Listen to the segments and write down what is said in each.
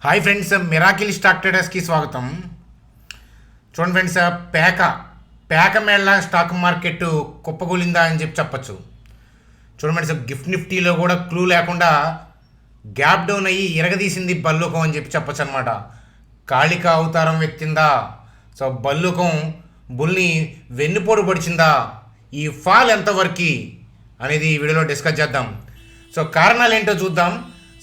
Hi friends, miracle stock ట్రేడర్స్కి స్వాగతం. చూడండి friends, పేక మేళ స్టాక్ మార్కెట్ కుప్పకూలిందా అని చెప్పచ్చు. చూడండి ఫ్రెండ్స్, గిఫ్ట్ నిఫ్టీలో కూడా క్లూ లేకుండా గ్యాప్ డౌన్ అయ్యి ఇరగదీసింది బల్లుకం అని చెప్పచ్చు అనమాట. కాళిక అవతారం ఎత్తిందా? సో బల్లుకం బుల్ని వెన్నుపోటు పడిచిందా? ఈ ఫాల్ ఎంతవరకు అనేది ఈ వీడియోలో డిస్కస్ చేద్దాం. సో కారణాలు ఏంటో చూద్దాం.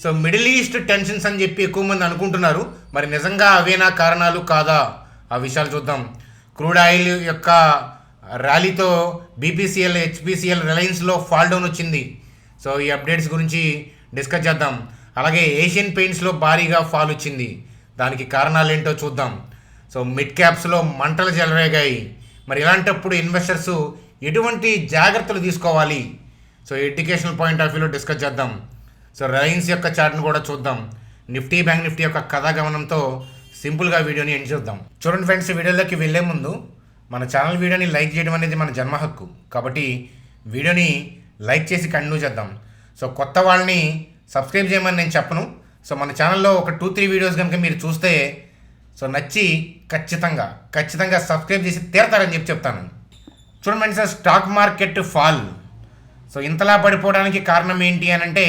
సో మిడిల్ ఈస్ట్ టెన్షన్స్ అని చెప్పి ఎక్కువ మంది అనుకుంటున్నారు. మరి నిజంగా అవేనా కారణాలు కాదా? ఆ విషయాలు చూద్దాం. క్రూడ్ ఆయిల్ యొక్క ర్యాలీతో బీపీసీఎల్, హెచ్పీసీఎల్, రిలయన్స్లో ఫాల్ డౌన్ వచ్చింది. సో ఈ అప్డేట్స్ గురించి డిస్కస్ చేద్దాం. అలాగే ఏషియన్ పెయింట్స్లో భారీగా ఫాల్ వచ్చింది. దానికి కారణాలు ఏంటో చూద్దాం. సో మిడ్ క్యాప్స్లో మంటలు చెలరేగాయి. మరి ఇలాంటప్పుడు ఇన్వెస్టర్స్ ఎటువంటి జాగ్రత్తలు తీసుకోవాలి? సో ఎడ్యుకేషనల్ పాయింట్ ఆఫ్ వ్యూలో డిస్కస్ చేద్దాం. సో రిలయన్స్ యొక్క చార్ట్ను కూడా చూద్దాం. నిఫ్టీ, బ్యాంక్ నిఫ్టీ యొక్క కథాగమనంతో సింపుల్గా వీడియోని ఎండ్ చేద్దాం. చూడండి ఫ్రెండ్స్, వీడియోలోకి వెళ్ళే ముందు మన ఛానల్ వీడియోని లైక్ చేయడం అనేది మన జన్మ హక్కు. కాబట్టి వీడియోని లైక్ చేసి కంటిన్యూ చేద్దాం. సో కొత్త వాళ్ళని సబ్స్క్రైబ్ చేయమని నేను చెప్పను. సో మన ఛానల్లో ఒక 2-3 వీడియోస్ కనుక మీరు చూస్తే సో నచ్చి ఖచ్చితంగా సబ్స్క్రైబ్ చేసి తీరతారని చెప్తాను. చూడండి friends, stock market fall so ఇంతలా పడిపోవడానికి కారణం ఏంటి అని అంటే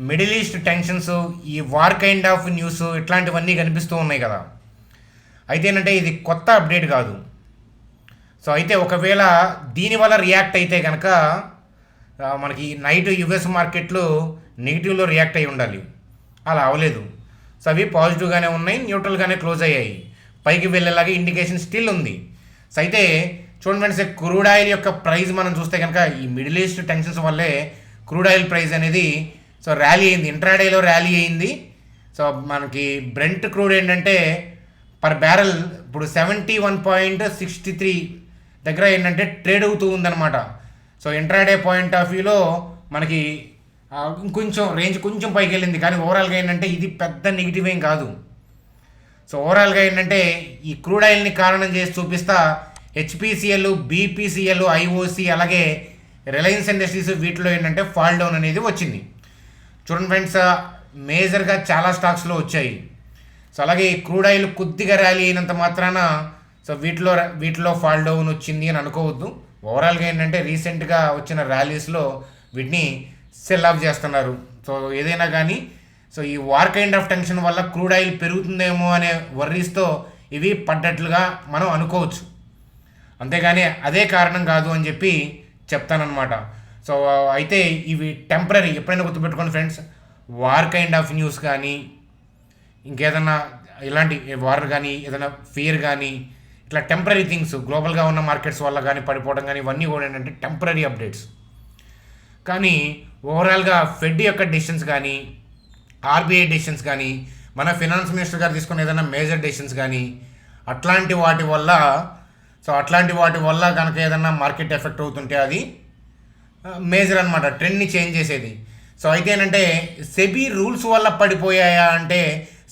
మిడిల్ ఈస్ట్ టెన్షన్స్, ఈ వార్ కైండ్ ఆఫ్ న్యూస్ ఇట్లాంటివన్నీ కనిపిస్తూ ఉన్నాయి కదా. అయితే ఏంటంటే ఇది కొత్త అప్డేట్ కాదు. సో అయితే ఒకవేళ దీనివల్ల రియాక్ట్ అయితే కనుక మనకి నైట్ యుఎస్ మార్కెట్లు నెగిటివ్లో రియాక్ట్ అయి ఉండాలి. అలా అవ్వలేదు. సో అవి పాజిటివ్గానే ఉన్నాయి, న్యూట్రల్గానే క్లోజ్ అయ్యాయి. పైకి వెళ్ళేలాగా ఇండికేషన్ స్టిల్ ఉంది. సో అయితే చూడండి ఫ్రెండ్స్, క్రూడ్ ఆయిల్ యొక్క ప్రైస్ మనం చూస్తే కనుక ఈ మిడిల్ ఈస్ట్ టెన్షన్స్ వల్లే క్రూడ్ ఆయిల్ ప్రైస్ అనేది సో ర్యాలీ అయింది, ఇంట్రాడేలో ర్యాలీ అయింది. సో మనకి బ్రెంట్ క్రూడ్ ఏంటంటే పర్ బ్యారెల్ ఇప్పుడు 71.63 దగ్గర ఏంటంటే ట్రేడ్ అవుతూ ఉందన్నమాట. సో ఇంట్రాడే పాయింట్ ఆఫ్ వ్యూలో మనకి ఇంకొంచెం రేంజ్ కొంచెం పైకి వెళ్ళింది. కానీ ఓవరాల్గా ఏంటంటే ఇది పెద్ద నెగిటివ్ ఏం కాదు. సో ఓవరాల్గా ఏంటంటే ఈ క్రూడ్ ఆయిల్ని కారణం చేసి చూపిస్తా హెచ్పీసీఎల్, బీపీసీఎల్, ఐఓసి అలాగే రిలయన్స్ ఇండస్ట్రీస్ వీటిలో ఏంటంటే ఫాల్ డౌన్ అనేది వచ్చింది. చూడండి ఫ్రెండ్స్, మేజర్గా చాలా స్టాక్స్లో వచ్చాయి. సో అలాగే క్రూడ్ ఆయిల్ కొద్దిగా ర్యాలీ అయినంత మాత్రాన సో వీటిలో ఫాల్ డౌన్ వచ్చింది అని అనుకోవద్దు. ఓవరాల్గా ఏంటంటే రీసెంట్గా వచ్చిన ర్యాలీస్లో వీటిని సెల్ ఆఫ్ చేస్తున్నారు. సో ఏదైనా కానీ సో ఈ వార్ కైండ్ ఆఫ్ టెన్షన్ వల్ల క్రూడ్ ఆయిల్ పెరుగుతుందేమో అనే వర్రీస్తో ఇవి పడ్డట్లుగా మనం అనుకోవచ్చు. అంతేగాని అదే కారణం కాదు అని చెప్పి చెప్తానమాట. సో అయితే ఇవి టెంపరీ. ఎప్పుడైనా గుర్తుపెట్టుకోండి friends, war kind of news కానీ ఇంకేదన్నా ఇలాంటి వార్ కానీ ఏదైనా ఫియర్ కానీ ఇట్లా టెంపరీ థింగ్స్ గ్లోబల్గా ఉన్న మార్కెట్స్ వల్ల కానీ పడిపోవడం కానీ ఇవన్నీ కూడా ఏంటంటే టెంపరీ అప్డేట్స్. కానీ ఓవరాల్గా ఫెడ్ యొక్క డెసిషన్స్ కానీ ఆర్బీఐ డెసిషన్స్ కానీ మన ఫినాన్స్ మినిస్టర్ గారు తీసుకున్న ఏదైనా మేజర్ డెసిషన్స్ కానీ అట్లాంటి వాటి వల్ల కనుక ఏదన్నా మార్కెట్ ఎఫెక్ట్ అవుతుంటే అది మేజర్ అనమాట, ట్రెండ్ని చేంజ్ చేసేది. సో అయితే ఏంటంటే సెబీ రూల్స్ వల్ల పడిపోయాయా అంటే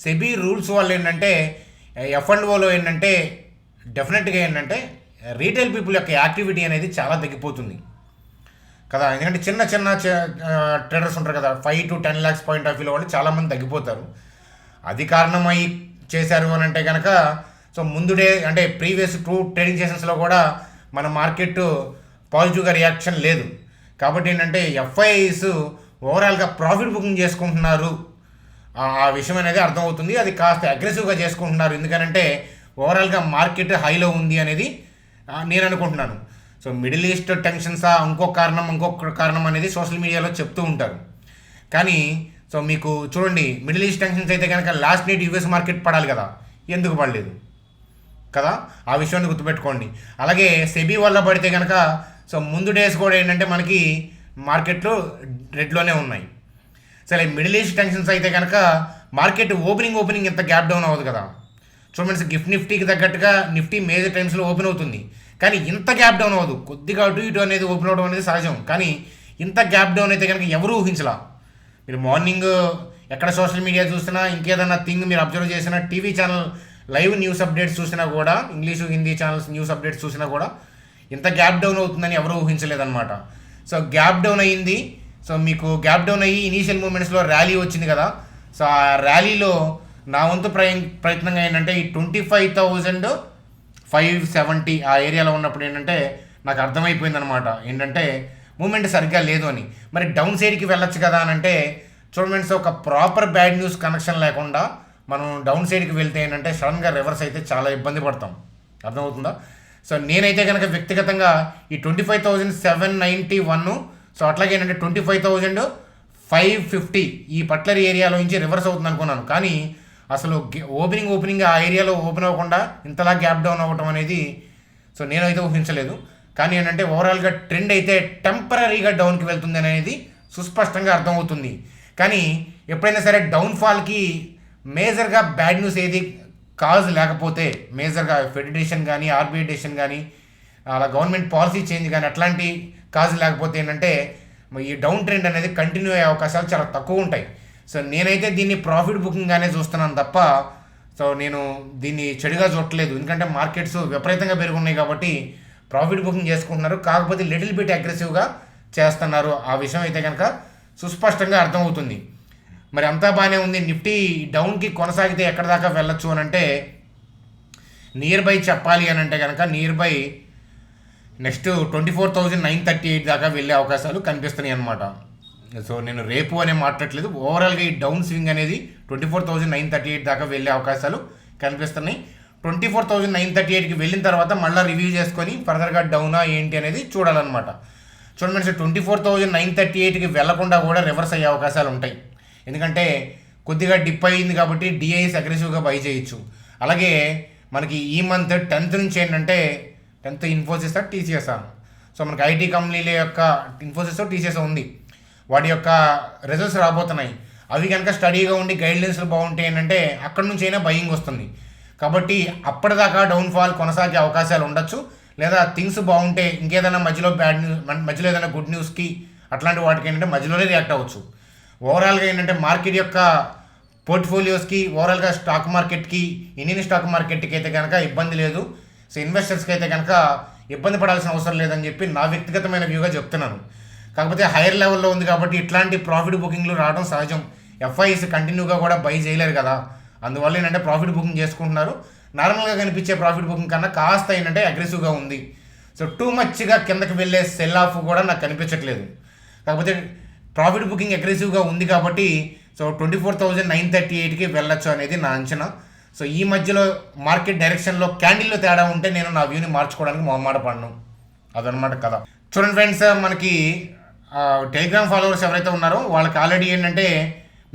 సెబీ రూల్స్ వల్ల ఏంటంటే F&Oలో ఏంటంటే డెఫినెట్గా ఏంటంటే రీటైల్ పీపుల్ యొక్క యాక్టివిటీ అనేది చాలా తగ్గిపోతుంది కదా. ఎందుకంటే చిన్న ట్రేడర్స్ ఉంటారు కదా, 5 to 10 lakhs పాయింట్ ఆఫ్ వ్యూలో వాళ్ళు చాలామంది తగ్గిపోతారు. అది కారణమై చేశారు అని అంటే కనుక సో ముందుడే అంటే ప్రీవియస్ 2 ట్రేడింగ్ సెషన్స్లో కూడా మన మార్కెట్ పాజిటివ్గా రియాక్షన్ లేదు. కాబట్టి ఏంటంటే ఎఫ్ఐఐస్ ఓవరాల్గా ప్రాఫిట్ బుకింగ్ చేసుకుంటున్నారు. ఆ విషయం అనేది అర్థమవుతుంది. అది కాస్త అగ్రెసివ్గా చేసుకుంటున్నారు. ఎందుకంటే ఓవరాల్గా మార్కెట్ హైలో ఉంది అనేది నేను అనుకుంటున్నాను. సో మిడిల్ ఈస్ట్ టెన్షన్సా ఇంకొక కారణం అనేది సోషల్ మీడియాలో చెప్తూ ఉంటారు. కానీ సో మీకు చూడండి, మిడిల్ ఈస్ట్ టెన్షన్స్ అయితే కనుక లాస్ట్ నైట్ యూఎస్ మార్కెట్ పడాలి కదా, ఎందుకు పడలేదు కదా, ఆ విషయాన్ని గుర్తుపెట్టుకోండి. అలాగే సెబీ వల్ల పడితే కనుక సో ముందు డేస్ కూడా ఏంటంటే మనకి మార్కెట్లు రెడ్లోనే ఉన్నాయి. సరే, మిడిల్ ఈస్ట్ టెన్షన్స్ అయితే కనుక మార్కెట్ ఓపెనింగ్ ఇంత గ్యాప్ డౌన్ అవ్వదు కదా. చూడండి, గిఫ్ట్ నిఫ్టీకి తగ్గట్టుగా నిఫ్టీ మేజర్ టైమ్స్లో ఓపెన్ అవుతుంది. కానీ ఇంత గ్యాప్ డౌన్ అవ్వదు. కొద్దిగా అటు ఇటు అనేది ఓపెన్ అవడం అనేది సహజం. కానీ ఇంత గ్యాప్ డౌన్ అయితే కనుక ఎవరూ ఊహించలా. మీరు మార్నింగ్ ఎక్కడ సోషల్ మీడియా చూసినా ఇంకేదన్నా థింగ్ మీరు అబ్జర్వ్ చేసినా, TV channel live news updates చూసినా కూడా, English Hindi channels news updates చూసినా కూడా ఇంత గ్యాప్ డౌన్ అవుతుందని ఎవరూ ఊహించలేదన్నమాట. సో గ్యాప్ డౌన్ అయ్యింది. సో మీకు గ్యాప్ డౌన్ అయ్యి ఇనీషియల్ మూమెంట్స్లో ర్యాలీ వచ్చింది కదా. సో ఆ ర్యాలీలో నా వంతు ప్రయత్నంగా ఏంటంటే ఈ 25,570 ఆ ఏరియాలో ఉన్నప్పుడు ఏంటంటే నాకు అర్థమైపోయింది అనమాట, ఏంటంటే మూమెంట్ సరిగ్గా లేదు అని. మరి డౌన్ సైడ్కి వెళ్ళొచ్చు కదా అని అంటే చూడండి, ఒక ప్రాపర్ బ్యాడ్ న్యూస్ కనెక్షన్ లేకుండా మనం డౌన్ సైడ్కి వెళ్తే ఏంటంటే సడన్గా రివర్స్ అయితే చాలా ఇబ్బంది పడతాం. అర్థమవుతుందా? సో నేనైతే కనుక వ్యక్తిగతంగా ఈ 25,791, సో అట్లాగే ఏంటంటే 25,550 ఈ పట్లర్ ఏరియాలో నుంచి రివర్స్ అవుతుంది అనుకున్నాను. కానీ అసలు ఓపెనింగ్ ఆ ఏరియాలో ఓపెన్ అవ్వకుండా ఇంతలా గ్యాప్ డౌన్ అవ్వటం అనేది సో నేనైతే ఊహించలేదు. కానీ ఏంటంటే ఓవరాల్గా ట్రెండ్ అయితే టెంపరీగా డౌన్కి వెళ్తుంది అనేది సుస్పష్టంగా అర్థమవుతుంది. కానీ ఎప్పుడైనా సరే డౌన్ఫాల్కి మేజర్గా బ్యాడ్ న్యూస్ ఏది కాజ్ లేకపోతే, మేజర్గా ఫెడరేషన్ కానీ ఆర్బీఐ డెసిషన్ కానీ అలా గవర్నమెంట్ పాలసీ చేంజ్ కానీ అట్లాంటి కాజ్ లేకపోతే ఏంటంటే ఈ డౌన్ ట్రెండ్ అనేది కంటిన్యూ అయ్యే అవకాశాలు చాలా తక్కువ ఉంటాయి. సో నేనైతే దీన్ని ప్రాఫిట్ బుకింగ్గానే చూస్తున్నాను తప్ప సో నేను దీన్ని చెడుగా చూడట్లేదు. ఎందుకంటే మార్కెట్స్ విపరీతంగా పెరుగున్నాయి కాబట్టి ప్రాఫిట్ బుకింగ్ చేసుకుంటున్నారు. కాకపోతే లిటిల్ బిట్ అగ్రెసివ్గా చేస్తున్నారు. ఆ విషయం అయితే కనుక సుస్పష్టంగా అర్థమవుతుంది. మరి అంతా బాగానే ఉంది. నిఫ్టీ డౌన్కి కొనసాగితే ఎక్కడ దాకా వెళ్ళొచ్చు అని అంటే నియర్ బై చెప్పాలి అని అంటే కనుక నియర్ బై నెక్స్ట్ 24,938 దాకా వెళ్ళే అవకాశాలు కనిపిస్తున్నాయి అన్నమాట. సో నేను రేపు అనే మాట్లాడట్లేదు, ఓవరాల్గా ఈ డౌన్ స్వింగ్ అనేది 24,938 దాకా వెళ్ళే అవకాశాలు కనిపిస్తున్నాయి. 24,938కి వెళ్ళిన తర్వాత మళ్ళీ రివ్యూ చేసుకొని ఫర్దర్గా డౌనా ఏంటి అనేది చూడాలన్నమాట. చూడండి, 24,938కి వెళ్లకుండా కూడా రివర్స్ అయ్యే అవకాశాలు ఉంటాయి. ఎందుకంటే కొద్దిగా డిప్ అయ్యింది కాబట్టి డిఐఎస్ అగ్రెసివ్గా బై చేయొచ్చు. అలాగే మనకి ఈ మంత్ 10th నుంచి ఏంటంటే 10th ఇన్ఫోసిస్ టీసీఎస్, సో మనకి ఐటీ కంపెనీల యొక్క ఇన్ఫోసిస్ టీసీఎస్ ఉంది, వాటి యొక్క రిజల్ట్స్ రాబోతున్నాయి. అవి కనుక స్టడీగా ఉండి గైడ్లైన్స్లు బాగుంటాయి ఏంటంటే అక్కడి నుంచి అయినా బయింగ్ వస్తుంది. కాబట్టి అప్పటిదాకా డౌన్ఫాల్ కొనసాగే అవకాశాలు ఉండొచ్చు. లేదా థింగ్స్ బాగుంటే ఇంకేదైనా మధ్యలో బ్యాడ్ న్యూస్, మధ్యలో ఏదైనా గుడ్ న్యూస్కి అట్లాంటి వాటికి ఏంటంటే మధ్యలోనే రియాక్ట్ అవ్వచ్చు. ఓవరాల్గా ఏంటంటే మార్కెట్ యొక్క పోర్ట్ఫోలియోస్కి, ఓవరాల్గా స్టాక్ మార్కెట్కి, ఇండియన్ స్టాక్ మార్కెట్కి అయితే కనుక ఇబ్బంది లేదు. సో ఇన్వెస్టర్స్కి అయితే కనుక ఇబ్బంది పడాల్సిన అవసరం లేదని చెప్పి నా వ్యక్తిగతమైన వ్యూగా చెప్తున్నాను. కాకపోతే హైయర్ లెవెల్లో ఉంది కాబట్టి ఇట్లాంటి ప్రాఫిట్ బుకింగ్లు రావడం సహజం. ఎఫ్ఐఎస్ కంటిన్యూగా కూడా బై చేయలేరు కదా, అందువల్ల ఏంటంటే ప్రాఫిట్ బుకింగ్ చేసుకుంటున్నారు. నార్మల్గా కనిపించే ప్రాఫిట్ బుకింగ్ కన్నా కాస్త ఏంటంటే అగ్రెసివ్గా ఉంది. సో టూ మచ్గా కిందకి వెళ్ళే సెల్ ఆఫ్ కూడా నాకు కనిపించట్లేదు. కాకపోతే ప్రాఫిట్ బుకింగ్ అగ్రెసివ్గా ఉంది కాబట్టి సో 24,938కి వెళ్ళొచ్చు అనేది నా అంచనా. సో ఈ మధ్యలో మార్కెట్ డైరెక్షన్లో క్యాండిల్లో తేడా ఉంటే నేను నా వ్యూని మార్చుకోవడానికి మొహమాట పడను. అదనమాట కదా. చూడండి ఫ్రెండ్స్, మనకి టెలిగ్రామ్ ఫాలోవర్స్ ఎవరైతే ఉన్నారో వాళ్ళకి ఆల్రెడీ ఏంటంటే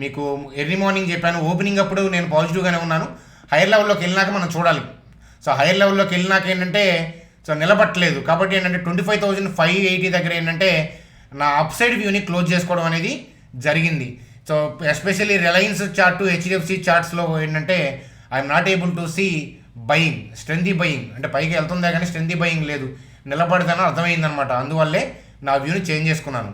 మీకు ఎర్లీ మార్నింగ్ చెప్పాను, ఓపెనింగ్ అప్పుడు నేను పాజిటివ్గానే ఉన్నాను. హైయర్ లెవెల్లోకి వెళ్ళినాక మనం చూడాలి. సో హైయర్ లెవెల్లోకి వెళ్ళినాక ఏంటంటే సో నిలబట్టలేదు కాబట్టి ఏంటంటే 25,580 దగ్గర ఏంటంటే నా అప్సైడ్ వ్యూని క్లోజ్ చేసుకోవడం అనేది జరిగింది. So especially Reliance chart, HDFC చార్ట్స్లో ఏంటంటే I'm not able to see buying, strength buying, అంటే పైకి వెళ్తుందే కానీ స్ట్రెంతీ బయింగ్ లేదు, నిలబడదని అర్థమైందనమాట. అందువల్లే నా వ్యూని చేంజ్ చేసుకున్నాను.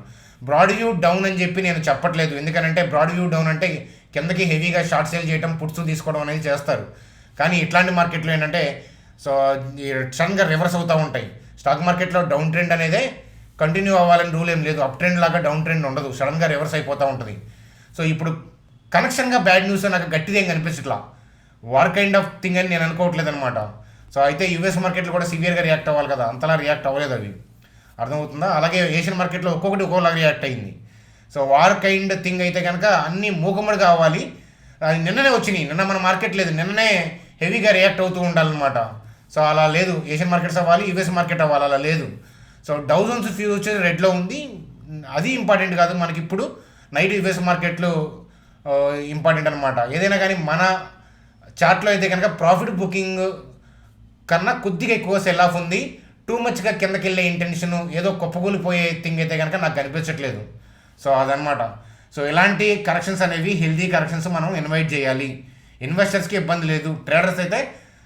బ్రాడ్ వ్యూ డౌన్ అని చెప్పి నేను చెప్పట్లేదు, ఎందుకంటే బ్రాడ్ వ్యూ డౌన్ అంటే కిందకి హెవీగా షార్ట్ సేల్ చేయడం, పుట్స్ తీసుకోవడం అనేది చేస్తారు. కానీ ఇట్లాంటి మార్కెట్లో ఏంటంటే సో సడన్గా రివర్స్ అవుతూ ఉంటాయి. స్టాక్ మార్కెట్లో డౌన్ ట్రెండ్ అనేదే కంటిన్యూ అవ్వాలని రూల్ ఏం లేదు. అప్ ట్రెండ్ లాగా డౌన్ ట్రెండ్ ఉండదు, సడన్గా రివర్స్ అయిపోతూ ఉంటుంది. సో ఇప్పుడు కనెక్షన్గా బ్యాడ్ న్యూస్ నాకు గట్టిదేం కనిపించట్లా, వార్ కైండ్ ఆఫ్ థింగ్ అని నేను అనుకోవట్లేదు అనమాట. సో అయితే యూఎస్ మార్కెట్లో కూడా సివియర్గా రియాక్ట్ అవ్వాలి కదా, అంతలా రియాక్ట్ అవ్వలేదు అవి, అర్థమవుతుందా? అలాగే ఏషియన్ మార్కెట్లో ఒక్కొక్కటి ఒక్కోలాగా రియాక్ట్ అయింది. సో వార్ కైండ్ థింగ్ అయితే కనుక అన్నీ మూకుమ్మడిగా అవ్వాలి. అది నిన్ననే వచ్చినాయి, నిన్న మన మార్కెట్ లేదు, నిన్ననే హెవీగా రియాక్ట్ అవుతూ ఉండాలన్నమాట. సో అలా లేదు, ఏషియన్ మార్కెట్స్ అవ్వాలి, యూఎస్ మార్కెట్ అవ్వాలి, అలా లేదు. సో డౌ జోన్స్ ఫ్యూచర్ రెడ్లో ఉంది, అది ఇంపార్టెంట్ కాదు మనకి. ఇప్పుడు నైట్ యూఎస్ మార్కెట్లు ఇంపార్టెంట్ అనమాట. ఏదైనా కానీ మన చార్ట్లో అయితే కనుక ప్రాఫిట్ బుకింగ్ కన్నా కొద్దిగా ఎక్కువ సెల్ ఆఫ్ ఉంది. టూ మచ్గా కిందకి వెళ్ళే ఇంటెన్షన్, ఏదో కుప్పకూలిపోయే థింగ్ అయితే కనుక నాకు కనిపించట్లేదు. సో అదనమాట. సో ఇలాంటి కరెక్షన్స్ అనేవి హెల్దీ కరెక్షన్స్ మనం ఇన్వైట్ చేయాలి. ఇన్వెస్టర్స్కి ఇబ్బంది లేదు, ట్రేడర్స్ అయితే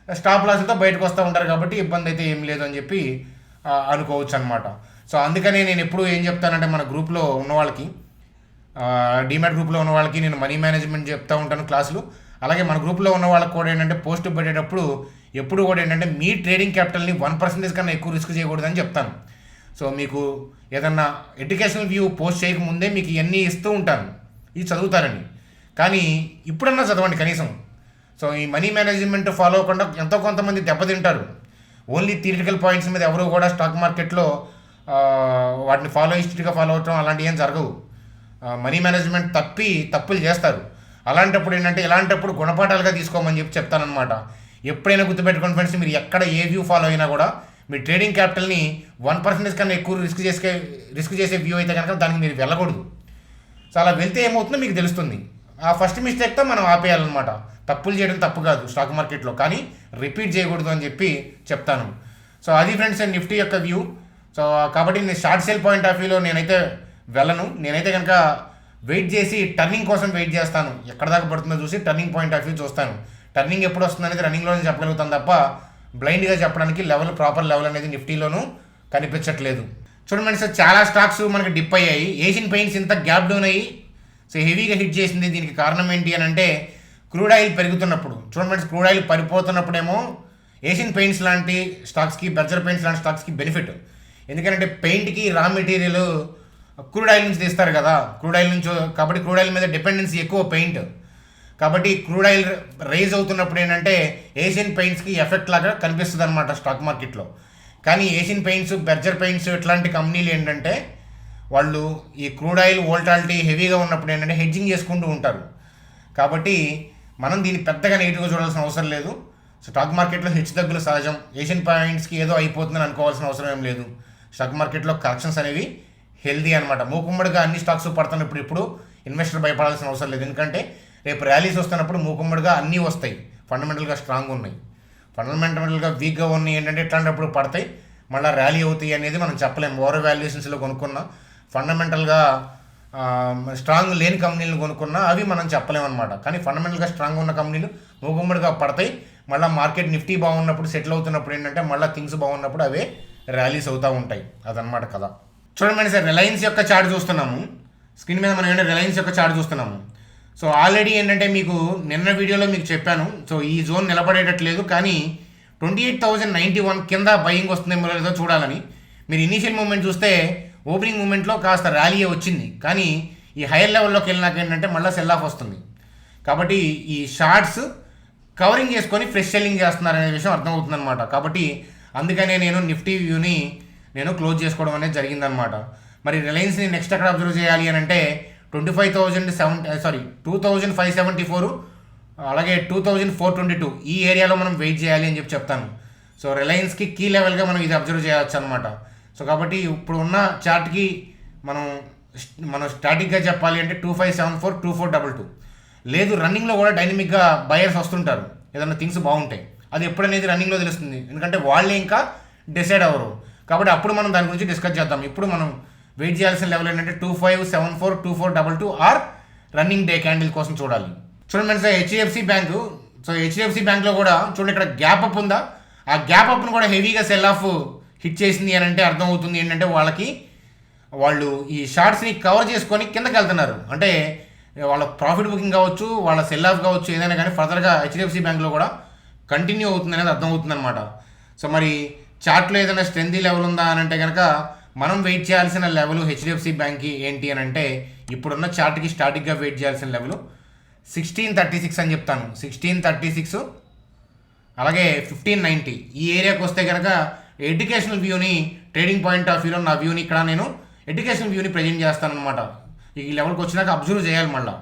స్టాప్ లాస్తో బయటకు వస్తూ ఉంటారు కాబట్టి ఇబ్బంది అయితే ఏం లేదు అని చెప్పి అనుకోవచ్చు అనమాట. సో అందుకనే నేను ఎప్పుడు ఏం చెప్తానంటే మన గ్రూప్లో ఉన్న వాళ్ళకి, డీమ్యాట్ గ్రూప్లో ఉన్న వాళ్ళకి నేను మనీ మేనేజ్మెంట్ చెప్తూ ఉంటాను క్లాసులు. అలాగే మన గ్రూప్లో ఉన్న వాళ్ళకి కూడా ఏంటంటే పోస్ట్ పెట్టేటప్పుడు ఎప్పుడు కూడా ఏంటంటే మీ ట్రేడింగ్ క్యాపిటల్ని 1% కన్నా ఎక్కువ రిస్క్ చేయకూడదని చెప్తాను. సో మీకు ఏదన్నా ఎడ్యుకేషనల్ వ్యూ పోస్ట్ చేయకముందే మీకు ఇవన్నీ ఇస్తూ ఉంటాను, ఇది చదువుతారని. కానీ ఇప్పుడన్నా చదవండి కనీసం. సో ఈ మనీ మేనేజ్మెంట్ ఫాలో అవ్వకుండా ఎంతో కొంతమంది దెబ్బతింటారు. ఓన్లీ థియరిటికల్ పాయింట్స్ మీద ఎవరు కూడా స్టాక్ మార్కెట్లో వాటిని హిస్టరీగా ఫాలో అవటం అలాంటివి ఏం జరగవు. మనీ మేనేజ్మెంట్ తప్పులు చేస్తారు. అలాంటప్పుడు ఏంటంటే ఇలాంటప్పుడు గుణపాఠాలుగా తీసుకోమని చెప్తానమాట. ఎప్పుడైనా గుర్తుపెట్టుకోండి ఫ్రెండ్స్, మీరు ఎక్కడ ఏ వ్యూ ఫాలో అయినా కూడా మీ ట్రేడింగ్ క్యాపిటల్ని 1% కన్నా ఎక్కువ రిస్క్ చేసే వ్యూ అయితే కనుక దానికి మీరు వెళ్ళకూడదు. సో అలా వెళ్తే ఏమవుతుందో మీకు తెలుస్తుంది. ఆ ఫస్ట్ మిస్టేక్తో మనం ఆపేయాలన్నమాట. తప్పులు చేయడం తప్పు కాదు స్టాక్ మార్కెట్లో, కానీ రిపీట్ చేయకూడదు అని చెప్తాను. సో అది ఫ్రెండ్స్ నిఫ్టీ యొక్క వ్యూ. సో కాబట్టి నేను షార్ట్ సేల్ పాయింట్ ఆఫ్ వ్యూలో నేనైతే వెళ్ళను. నేనైతే కనుక వెయిట్ చేసి టర్నింగ్ కోసం వెయిట్ చేస్తాను. ఎక్కడ దాకా పడుతుందో చూసి టర్నింగ్ పాయింట్ ఆఫ్ వ్యూ చూస్తాను. టర్నింగ్ ఎప్పుడు వస్తుంది అనేది రన్నింగ్లోనే చెప్పగలుగుతాను తప్ప బ్లైండ్గా చెప్పడానికి ప్రాపర్ లెవెల్ అనేది నిఫ్టీలోనూ కనిపించట్లేదు. చూడండి సార్, చాలా స్టాక్స్ మనకి డిప్ అయ్యాయి. ఏషియన్ పెయింట్స్ ఇంత గ్యాప్ డౌన్ అయ్యి సో హెవీగా హిట్ చేసింది. దీనికి కారణం ఏంటి అని అంటే క్రూడ్ ఆయిల్ పెరుగుతున్నప్పుడు. చూడండి క్రూడ్ ఆయిల్ పడిపోతున్నప్పుడేమో ఏషియన్ పెయింట్స్ లాంటి స్టాక్స్కి, బెర్జర్ పెయింట్స్ లాంటి స్టాక్స్కి బెనిఫిట్. ఎందుకంటే పెయింట్కి రా మెటీరియల్ క్రూడ్ ఆయిల్ నుంచి తీస్తారు కదా, క్రూడ్ ఆయిల్ నుంచి. కాబట్టి క్రూడ్ ఆయిల్ మీద డిపెండెన్సీ ఎక్కువ పెయింట్. కాబట్టి క్రూడ్ ఆయిల్ రైజ్ అవుతున్నప్పుడు ఏంటంటే ఏషియన్ పెయింట్స్కి ఎఫెక్ట్ లాగా కనిపిస్తుంది అనమాట స్టాక్ మార్కెట్లో. కానీ ఏషియన్ పెయింట్స్, బెర్జర్ పెయింట్స్ ఇట్లాంటి కంపెనీలు ఏంటంటే వాళ్ళు ఈ క్రూడ్ ఆయిల్ వోల్టాలిటీ హెవీగా ఉన్నప్పుడు ఏంటంటే హెడ్జింగ్ చేసుకుంటూ ఉంటారు. కాబట్టి మనం దీన్ని పెద్దగా నెగిటివ్గా చూడాల్సిన అవసరం లేదు. స్టాక్ మార్కెట్లో హెచ్చు తగ్గులు సహజం. ఏషియన్ పెయింట్స్కి ఏదో అయిపోతుందని అనుకోవాల్సిన అవసరం ఏం లేదు. స్టాక్ మార్కెట్లో కరెక్షన్స్ అనేవి హెల్దీ అనమాట. మూకుమ్మడిగా అన్ని స్టాక్స్ పడుతున్నప్పుడు ఇప్పుడు ఇన్వెస్టర్ భయపడాల్సిన అవసరం లేదు. ఎందుకంటే రేపు ర్యాలీస్ వస్తున్నప్పుడు మూకుమ్మడిగా అన్నీ వస్తాయి. ఫండమెంటల్గా స్ట్రాంగ్ ఉన్నాయి, ఫండమెంటల్గా వీక్గా ఉన్నాయి. ఏంటంటే ఇట్లాంటప్పుడు పడతాయి, మళ్ళీ ర్యాలీ అవుతాయి అనేది మనం చెప్పలేము. ఓవర్ వాల్యుయేషన్స్లో కొనుక్కున్నా, ఫండమెంటల్గా స్ట్రాంగ్ లేని కంపెనీలు కొనుక్కున్నా అవి మనం చెప్పలేము అనమాట. కానీ ఫండమెంటల్గా స్ట్రాంగ్ ఉన్న కంపెనీలు మూకుమ్మడిగా పడతాయి. మళ్ళీ మార్కెట్ నిఫ్టీ బాగున్నప్పుడు, సెటిల్ అవుతున్నప్పుడు ఏంటంటే మళ్ళీ థింగ్స్ బాగున్నప్పుడు అవే ర్యాలీస్ అవుతూ ఉంటాయి. అదనమాట కదా. చూడండి సార్, రిలయన్స్ యొక్క చార్ట్ చూస్తున్నాము. స్క్రీన్ మీద మనం ఏంటంటే రిలయన్స్ యొక్క చార్ట్ చూస్తున్నాము. సో ఆల్రెడీ ఏంటంటే మీకు నిన్న వీడియోలో మీకు చెప్పాను. సో ఈ జోన్ నిలబడేటట్లేదు, కానీ 28,091 కింద బయింగ్ వస్తుందేమో లేదో చూడాలని. మీరు ఇనీషియల్ మూమెంట్ చూస్తే ఓపెనింగ్ మూమెంట్లో కాస్త ర్యాలీయే వచ్చింది, కానీ ఈ హైయర్ లెవెల్లోకి వెళ్ళినాక ఏంటంటే మళ్ళీ సెల్ ఆఫ్ వస్తుంది. కాబట్టి ఈ షార్ట్స్ కవరింగ్ చేసుకొని ఫ్రెష్ సెల్లింగ్ చేస్తున్నారనే విషయం అర్థమవుతుంది అనమాట. కాబట్టి అందుకనే నేను నిఫ్టీ వ్యూని క్లోజ్ చేసుకోవడం అనేది జరిగిందనమాట. మరి రిలయన్స్ని నెక్స్ట్ ఎక్కడ అబ్జర్వ్ చేయాలి అని అంటే 2574, అలాగే 2422 ఈ ఏరియాలో మనం వెయిట్ చేయాలి అని చెప్తాను. సో రిలయన్స్కి కీ లెవెల్గా మనం ఇది అబ్జర్వ్ చేయవచ్చు అనమాట. సో కాబట్టి ఇప్పుడు ఉన్న చార్ట్కి మనం స్టాటిక్గా చెప్పాలి అంటే 2574, 2422. లేదు రన్నింగ్లో కూడా డైనమిక్గా బయర్స్ వస్తుంటారు ఏదైనా థింగ్స్ బాగుంటాయి. అది ఎప్పుడనేది రన్నింగ్లో తెలుస్తుంది, ఎందుకంటే వాళ్ళే ఇంకా డిసైడ్ అవ్వరు. కాబట్టి అప్పుడు మనం దాని గురించి డిస్కస్ చేద్దాం. ఇప్పుడు మనం వెయిట్ చేయాల్సిన లెవెల్ ఏంటంటే 2574, 2422 ఆర్ రన్నింగ్ డే క్యాండిల్ కోసం చూడాలి. చూడండి sir, HDFC bank. So HDFC బ్యాంక్లో కూడా చూడండి ఇక్కడ గ్యాప్ అప్ ఉందా, ఆ గ్యాప్ అప్ను కూడా హెవీగా సెల్ ఆఫ్ హిట్ చేసింది అని అంటే అర్థమవుతుంది ఏంటంటే వాళ్ళు ఈ షార్ట్స్ని కవర్ చేసుకొని కిందకి వెళ్తున్నారు. అంటే వాళ్ళ ప్రాఫిట్ బుకింగ్ కావచ్చు, వాళ్ళ సెల్ ఆఫ్ కావచ్చు, ఏదైనా కానీ ఫర్దర్గా హెచ్డిఎఫ్సి బ్యాంక్లో కూడా కంటిన్యూ అవుతుంది అనేది అర్థమవుతుంది అనమాట. సో మరి చార్ట్లో ఏదైనా స్ట్రెంతీ లెవెల్ ఉందా అని అంటే కనుక మనం వెయిట్ చేయాల్సిన లెవెల్ హెచ్డిఎఫ్సి బ్యాంక్కి ఏంటి అని అంటే ఇప్పుడున్న చార్ట్కి స్టార్టింగ్గా వెయిట్ చేయాల్సిన లెవెల్ 1636 అని చెప్తాను. 1636 అలాగే 1590 ఈ ఏరియాకి వస్తే కనుక ఎడ్యుకేషనల్ వ్యూని, ట్రేడింగ్ పాయింట్ ఆఫ్ వ్యూలో నా వ్యూని ఇక్కడ నేను ఎడ్యుకేషనల్ వ్యూని ప్రజెంట్ చేస్తాను అనమాట. ఈ లెవెల్కి వచ్చినాక అబ్జర్వ్ చేయాలి మళ్ళీ.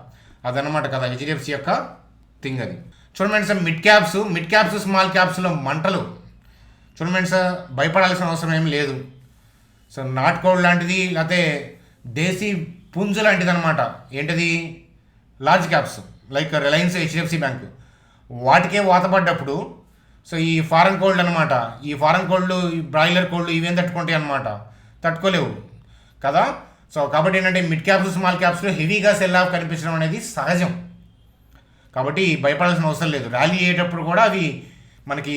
అదనమాట కదా హెచ్డిఎఫ్సి యొక్క థింగ్. అది చూడండి సార్, మిడ్ క్యాప్స్ స్మాల్ క్యాప్స్లో మంటలు. చూడండి సార్, భయపడాల్సిన అవసరం ఏం లేదు. సో నాటుకోడ్ లాంటిది లేకపోతే దేశీ పుంజు లాంటిది అనమాట. ఏంటిది, large caps like Reliance, HDFC bank, వాటికే వాతపడ్డప్పుడు సో ఈ ఫారెన్ కోల్డ్ అనమాట, ఈ ఫారెన్ కోల్డ్, ఈ బ్రాయిలర్ కోల్డ్ ఇవేం తట్టుకుంటాయి అనమాట, తట్టుకోలేవు కదా. సో కాబట్టి ఏంటంటే మిడ్ క్యాప్స్, స్మాల్ క్యాప్స్లో హెవీగా సెల్ ఆఫ్ కనిపించడం అనేది సహజం. కాబట్టి భయపడాల్సిన అవసరం లేదు. ర్యాలీ అయ్యేటప్పుడు కూడా అవి మనకి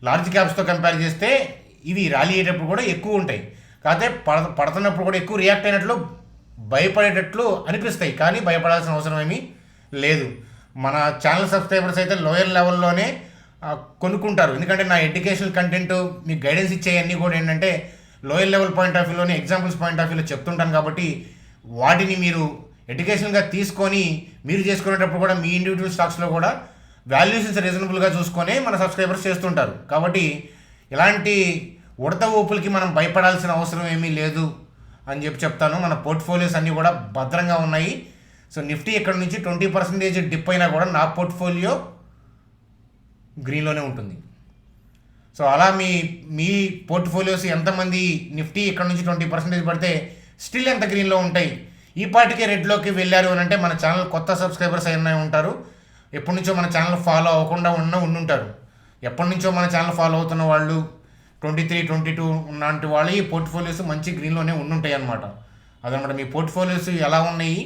లార్జ్ క్యాప్స్తో కంపేర్ చేస్తే ఇవి ర్యాలీ అయ్యేటప్పుడు కూడా ఎక్కువ ఉంటాయి. కాకపోతే పడుతున్నప్పుడు కూడా ఎక్కువ రియాక్ట్ అయినట్లు, భయపడేటట్లు అనిపిస్తాయి, కానీ భయపడాల్సిన అవసరం ఏమీ లేదు. మన ఛానల్ సబ్స్క్రైబర్స్ అయితే లోయర్ లెవెల్లోనే కొనుక్కుంటారు. ఎందుకంటే నా ఎడ్యుకేషనల్ కంటెంట్, మీకు గైడెన్స్ ఇచ్చేవన్నీ కూడా ఏంటంటే లోయర్ లెవెల్ పాయింట్ ఆఫ్ వ్యూలోనే, ఎగ్జాంపుల్స్ పాయింట్ ఆఫ్ వ్యూలో చెప్తుంటాను. కాబట్టి వాటిని మీరు ఎడ్యుకేషనల్గా తీసుకొని మీరు చేసుకునేటప్పుడు కూడా మీ ఇండివిజువల్ స్టాక్స్లో కూడా వాల్యుయేషన్స్ రీజనబుల్గా చూసుకొని మన సబ్స్క్రైబర్స్ చేస్తుంటారు. కాబట్టి ఇలాంటి ఉడత ఊపులకి మనం భయపడాల్సిన అవసరం ఏమీ లేదు అని చెప్తాను. మన పోర్ట్ఫోలియోస్ అన్నీ కూడా భద్రంగా ఉన్నాయి. సో నిఫ్టీ ఇక్కడ నుంచి 20% డిప్ అయినా కూడా నా పోర్ట్ఫోలియో గ్రీన్లోనే ఉంటుంది. సో అలా మీ పోర్ట్ఫోలియోస్ ఎంతమంది నిఫ్టీ ఇక్కడ నుంచి 20% పడితే స్టిల్ ఎంత గ్రీన్లో ఉంటాయి? ఈ పాటికే రెడ్లోకి వెళ్ళారు అని అంటే మన ఛానల్ కొత్త సబ్స్క్రైబర్స్ అయినా ఉంటారు, ఎప్పటి నుంచో మన ఛానల్ ఫాలో అవ్వకుండా ఉండుంటారు. ఎప్పటి నుంచో మన ఛానల్ ఫాలో అవుతున్న వాళ్ళు 23, 22 లాంటి వాళ్ళు ఈ పోర్ట్ఫోలియోస్ మంచి గ్రీన్లోనే ఉండుంటాయి అన్నమాట. అదనమాట మీ పోర్ట్ఫోలియోస్ ఎలా ఉన్నాయి,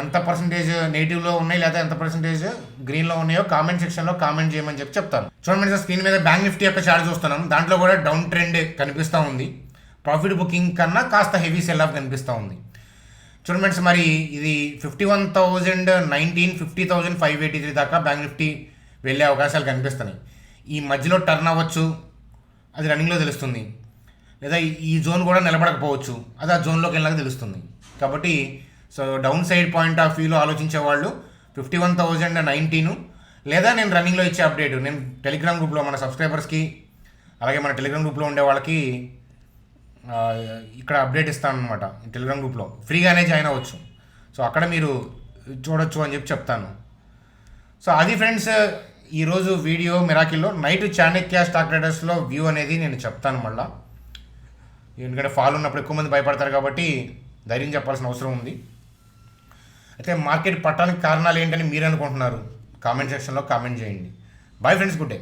ఎంత పర్సంటేజ్ నెగిటివ్లో ఉన్నాయి లేదా ఎంత పర్సంటేజ్ గ్రీన్లో ఉన్నాయో కామెంట్ సెక్షన్లో కామెంట్ చేయమని చెప్తాను. చూడండి సార్, స్క్రీన్ మీద బ్యాంక్ నిఫ్టీ యొక్క చార్ట్ చూస్తున్నాం. దాంట్లో కూడా డౌన్ ట్రెండ్ కనిపిస్తూ ఉంది. ప్రాఫిట్ బుకింగ్ కన్నా కాస్త హెవీ సెల్ ఆఫ్ కనిపిస్తూ ఉంది. చూడండి ఫ్రెండ్స్, మరి ఇది 51,019, 50,583 దాకా బ్యాంక్ నిఫ్టీ వెళ్ళే అవకాశాలు కనిపిస్తున్నాయి. ఈ మధ్యలో టర్న్ అవ్వచ్చు, అది రన్నింగ్లో తెలుస్తుంది. లేదా ఈ జోన్ కూడా నిలబడకపోవచ్చు, అది ఆ జోన్లోకి వెళ్ళాక తెలుస్తుంది. కాబట్టి so down side point of వ్యూలో ఆలోచించే వాళ్ళు 51,019 లేదా నేను రన్నింగ్లో ఇచ్చే అప్డేట్ నేను టెలిగ్రామ్ గ్రూప్లో మన సబ్స్క్రైబర్స్కి, అలాగే మన టెలిగ్రామ్ గ్రూప్లో ఉండే వాళ్ళకి ఇక్కడ అప్డేట్ ఇస్తాను అనమాట. టెలిగ్రామ్ గ్రూప్లో ఫ్రీగానే జాయిన్ అవ్వచ్చు. సో అక్కడ మీరు చూడొచ్చు అని చెప్తాను. సో అది ఫ్రెండ్స్ ఈరోజు వీడియో మిరాకిల్లో. నైట్ చాణక్య స్టాక్ ట్రేడర్స్లో వ్యూ అనేది నేను చెప్తాను మళ్ళీ, ఎందుకంటే ఫాల్ ఉన్నప్పుడు ఎక్కువ మంది భయపడతారు కాబట్టి ధైర్యం చెప్పాల్సిన అవసరం ఉంది. అయితే మార్కెట్ పట్టడానికి కారణాలు ఏంటని మీరు అనుకుంటున్నారు? కామెంట్ సెక్షన్లో కామెంట్ చేయండి. Bye friends, good day.